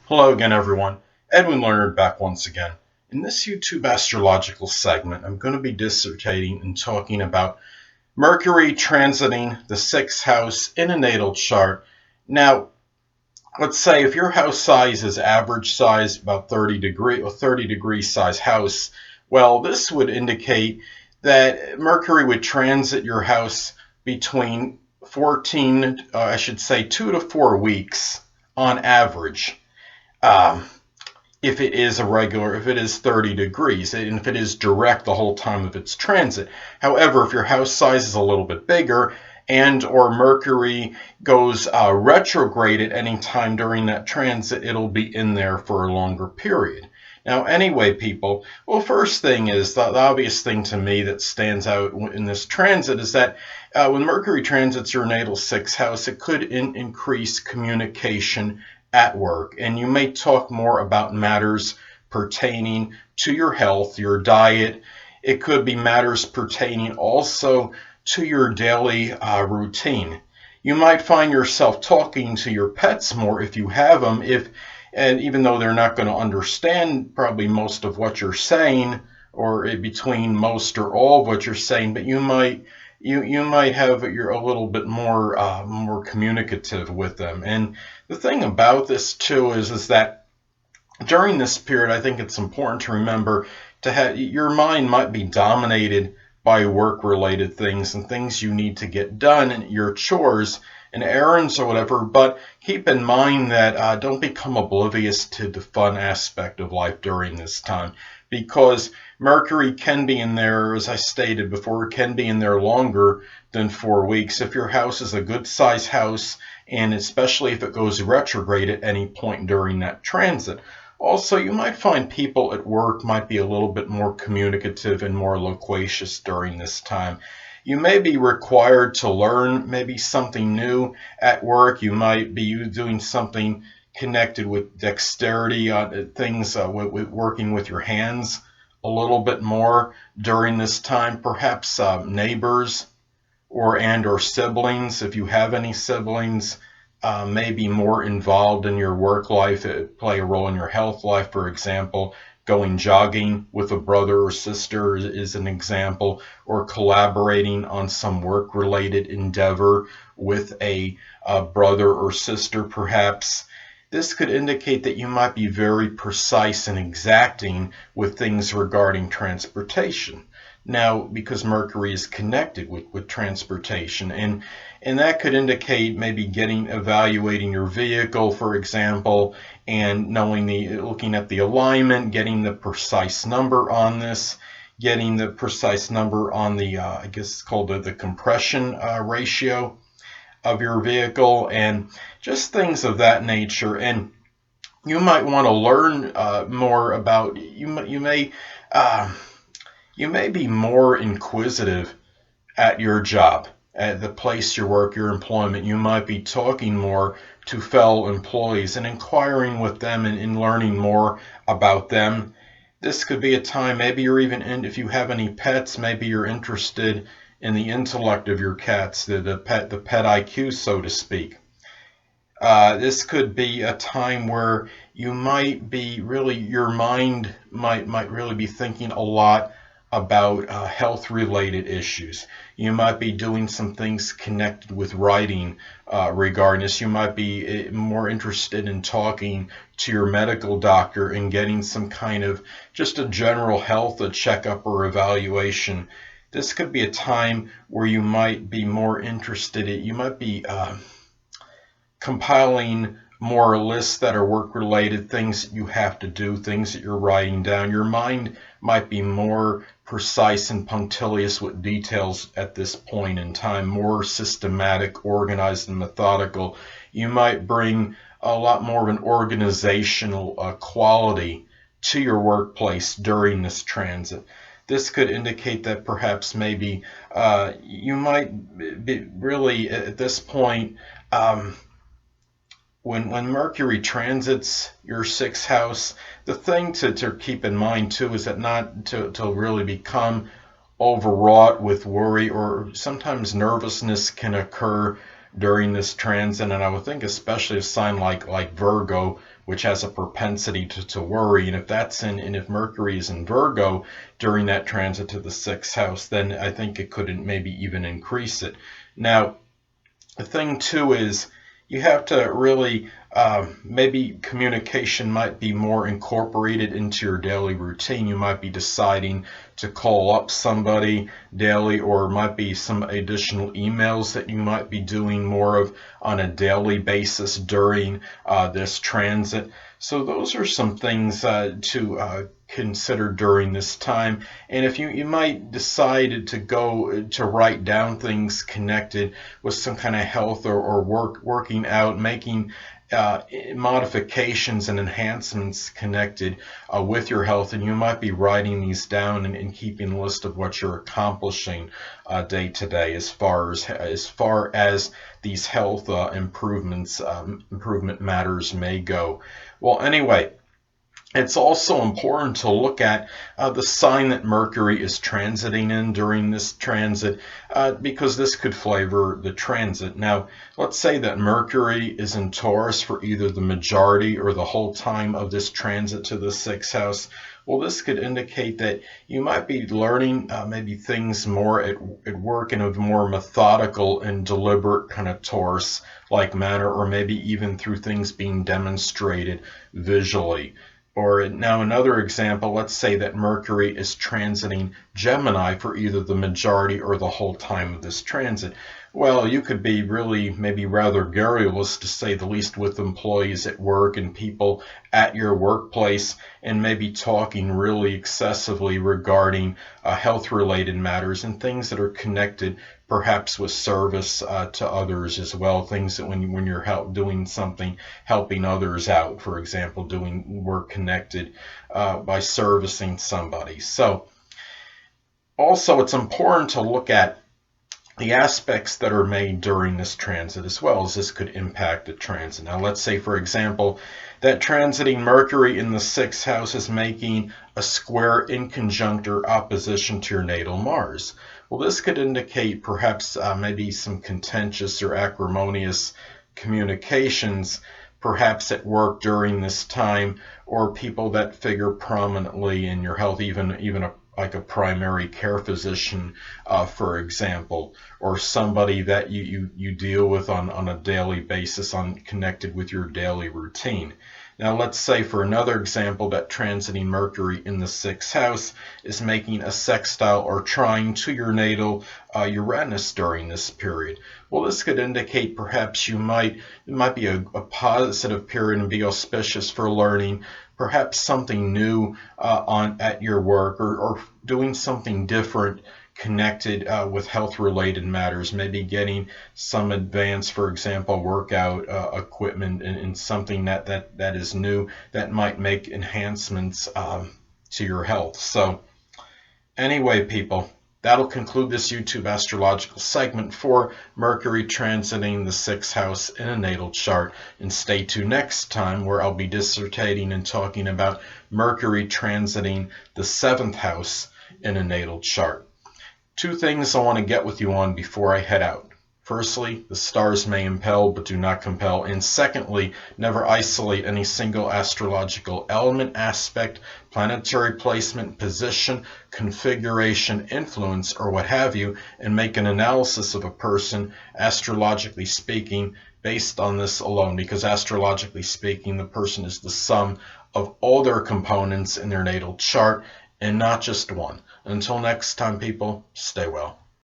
Hello again, everyone. Edwin Leonard back once again. In this YouTube astrological segment, I'm going to be dissertating and talking about Mercury transiting the sixth house in a natal chart. Now, let's say if your house size is average size, about 30 degree size house, well, this would indicate that Mercury would transit your house between 2 to 4 weeks on average. Um, if it is if it is 30 degrees, and if it is direct the whole time of its transit. However, if your house size is a little bit bigger and or Mercury goes retrograde at any time during that transit, it'll be in there for a longer period. Now, anyway, people, well, first thing is the obvious thing to me that stands out in this transit is that when Mercury transits your natal sixth house, it could increase communication at work, and you may talk more about matters pertaining to your health, your diet. It could be matters pertaining also to your daily routine. You might find yourself talking to your pets more if you have them, and even though they're not going to understand probably most of what you're saying, or between most or all of what you're saying, but you might have you're a little bit more communicative with them. And the thing about this too is that during this period, I think it's important to remember to have your mind might be dominated by work related things and things you need to get done and your chores and errands or whatever, but keep in mind that don't become oblivious to the fun aspect of life during this time, because Mercury can be in there, as I stated before, can be in there longer than 4 weeks. If your house is a good size house, and especially if it goes retrograde at any point during that transit. Also, you might find people at work might be a little bit more communicative and more loquacious during this time. You may be required to learn maybe something new at work. You might be doing something connected with dexterity, things with working with your hands a little bit more during this time. Perhaps neighbors or siblings, if you have any siblings, may be more involved in your work life, play a role in your health life. For example, going jogging with a brother or sister is an example, or collaborating on some work related endeavor with a brother or sister perhaps. This could indicate that you might be very precise and exacting with things regarding transportation. Now, because Mercury is connected with transportation, and that could indicate maybe evaluating your vehicle, for example, and looking at the alignment, getting the precise number on this, getting the precise number on the I guess it's called the compression ratio of your vehicle, and just things of that nature. And you might want to learn more about uh, you may be more inquisitive at your job, at the place you work, your employment. You might be talking more to fellow employees and inquiring with them and learning more about them. This could be a time, maybe you're even if you have any pets, maybe you're interested in the intellect of your cats, the pet IQ, so to speak. This could be a time where you might be really, your mind might really be thinking a lot about health related issues. You might be doing some things connected with writing regarding this. You might be more interested in talking to your medical doctor and getting some kind of just a general health, a checkup or evaluation. This could be a time where you might be more interested you might be compiling more lists that are work related, things that you have to do, things that you're writing down. Your mind might be more precise and punctilious with details at this point in time, more systematic, organized, and methodical. You might bring a lot more of an organizational quality to your workplace during this transit. This could indicate that perhaps maybe you might be really at this point. When Mercury transits your sixth house, the thing to keep in mind too is that not to really become overwrought with worry, or sometimes nervousness can occur during this transit. And I would think especially a sign like Virgo which has a propensity to worry. And if that's and if Mercury is in Virgo during that transit to the 6th house, then I think it could maybe even increase it. Now, the thing too is you have to really maybe communication might be more incorporated into your daily routine. You might be deciding to call up somebody daily, or might be some additional emails that you might be doing more of on a daily basis during this transit. So those are some things to consider during this time. And if you might decide to go to write down things connected with some kind of health or working out, making modifications and enhancements connected with your health, and you might be writing these down and keeping a list of what you're accomplishing day to day as far as these health improvement matters may go. Well, anyway, it's also important to look at the sign that Mercury is transiting in during this transit, because this could flavor the transit. Now, let's say that Mercury is in Taurus for either the majority or the whole time of this transit to the 6th house. Well, this could indicate that you might be learning maybe things more at work in a more methodical and deliberate kind of Taurus-like manner, or maybe even through things being demonstrated visually. Or now another example, let's say that Mercury is transiting Gemini for either the majority or the whole time of this transit. Well, you could be really maybe rather garrulous, to say the least, with employees at work and people at your workplace, and maybe talking really excessively regarding health-related matters and things that are connected perhaps with service to others as well. Things that when you're doing something, helping others out, for example, doing work connected by servicing somebody. So also it's important to look at the aspects that are made during this transit as well, as this could impact the transit. Now, let's say, for example, that transiting Mercury in the 6th house is making a square in conjunct or opposition to your natal Mars. Well, this could indicate perhaps maybe some contentious or acrimonious communications, perhaps at work during this time, or people that figure prominently in your health, even like a primary care physician, for example, or somebody that you deal with on a daily basis, connected with your daily routine. Now, let's say, for another example, that transiting Mercury in the 6th house is making a sextile or trine to your natal Uranus during this period. Well, this could indicate perhaps it might be a positive period and be auspicious for learning perhaps something new at your work, or doing something different connected with health-related matters, maybe getting some advanced, for example, workout equipment and something that is new that might make enhancements to your health. So anyway, people, that'll conclude this YouTube astrological segment for Mercury transiting the 6th house in a natal chart. And stay tuned next time, where I'll be dissertating and talking about Mercury transiting the 7th house in a natal chart. Two things I want to get with you on before I head out. Firstly, the stars may impel but do not compel. And secondly, never isolate any single astrological element, aspect, planetary placement, position, configuration, influence, or what have you, and make an analysis of a person, astrologically speaking, based on this alone. Because astrologically speaking, the person is the sum of all their components in their natal chart, and not just one. Until next time, people, stay well.